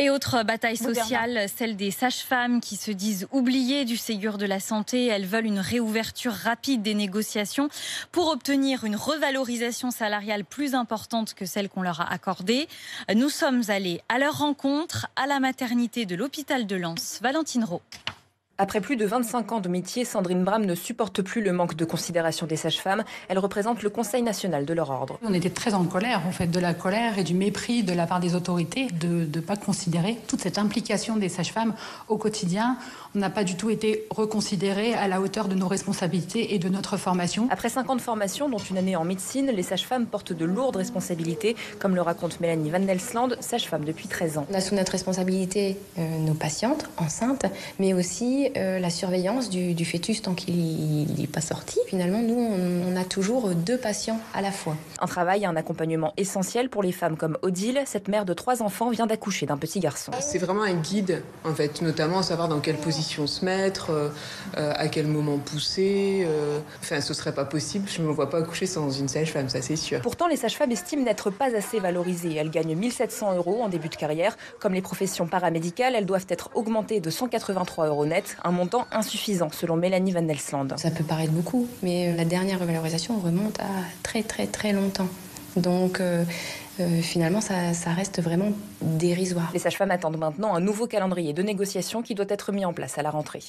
Et autre bataille sociale, celle des sages-femmes qui se disent oubliées du Ségur de la santé. Elles veulent une réouverture rapide des négociations pour obtenir une revalorisation salariale plus importante que celle qu'on leur a accordée. Nous sommes allés à leur rencontre à la maternité de l'hôpital de Lens. Valentine Rowe. Après plus de 25 ans de métier, Sandrine Brame ne supporte plus le manque de considération des sages-femmes. Elle représente le Conseil national de leur ordre. On était très en colère, en fait, de la colère et du mépris de la part des autorités de ne pas considérer toute cette implication des sages-femmes au quotidien. On n'a pas du tout été reconsidérés à la hauteur de nos responsabilités et de notre formation. Après 5 ans de formation, dont une année en médecine, les sages-femmes portent de lourdes responsabilités, comme le raconte Mélanie Van Nelsland, sage-femme depuis 13 ans. On a sous notre responsabilité nos patientes enceintes, mais aussi la surveillance du fœtus tant qu'il n'est pas sorti. Finalement, nous, on a toujours 2 patients à la fois. Un travail et un accompagnement essentiel pour les femmes comme Odile. Cette mère de 3 enfants vient d'accoucher d'un petit garçon. C'est vraiment un guide, en fait, notamment à savoir dans quelle position se mettre, à quel moment pousser. Enfin, ce serait pas possible, je me vois pas accoucher sans une sage-femme, ça c'est sûr. Pourtant, les sages-femmes estiment n'être pas assez valorisées. Elles gagnent 1 700 € en début de carrière. Comme les professions paramédicales, elles doivent être augmentées de 183 € net, un montant insuffisant selon Mélanie Van Nelsland. Ça peut paraître beaucoup, mais la dernière revalorisation remonte à très très très longtemps. Donc finalement, ça reste vraiment dérisoire. Les sages-femmes attendent maintenant un nouveau calendrier de négociation qui doit être mis en place à la rentrée.